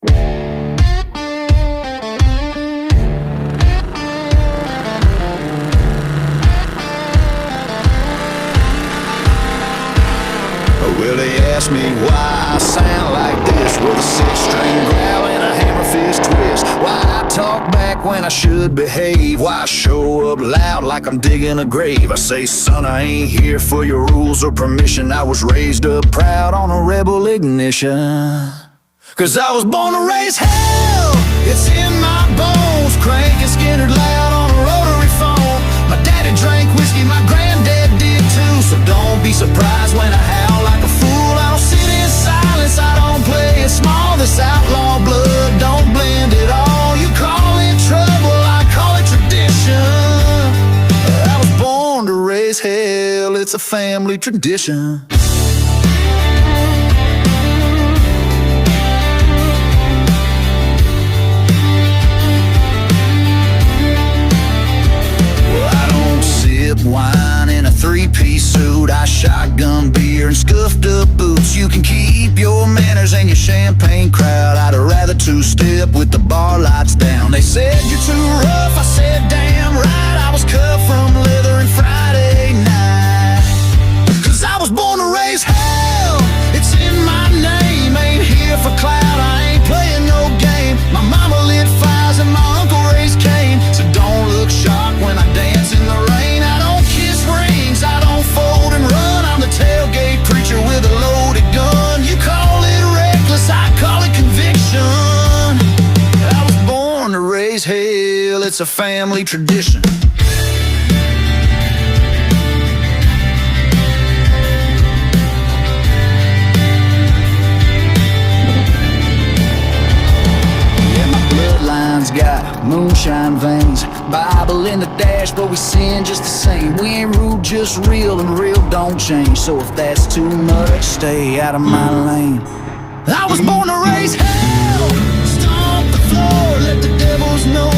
Well, they ask me why I sound like this, with a six-string growl and a hammer fist twist. Why I talk back when I should behave, why I show up loud like I'm digging a grave. I say, son, I ain't here for your rules or permission. I was raised up proud on a rebel ignition. 'Cause I was born to raise hell, it's in my bones. Cranking Skinner loud on a rotary phone. My daddy drank whiskey, my granddad did too. So don't be surprised when I howl like a fool. I don't sit in silence, I don't play it small. This outlaw blood don't blend at all. You call it trouble, I call it tradition. I was born to raise hell, it's a family tradition. Wine in a three-piece suit, I shotgun beer and scuffed up boots. You can keep your manners and your champagne crowd. I'd rather two-step with the bar lights down. They said you're too rough, I said damn right. I was cut from leather and Friday night. 'Cause I was born to raise hell, it's in my name. Ain't here for clout, I ain't playing no game. My mama lit fires and my uncle raised Cain. So don't look shocked when I dance in the rain. I don't fold and run, I'm the tailgate preacher with a loaded gun. You call it reckless, I call it conviction. I was born to raise hell, it's a family tradition. Got moonshine veins, Bible in the dash, but we sin just the same. We ain't rude, just real, and real don't change. So if that's too much, stay out of my lane. I was born to raise hell, stomp the floor, let the devils know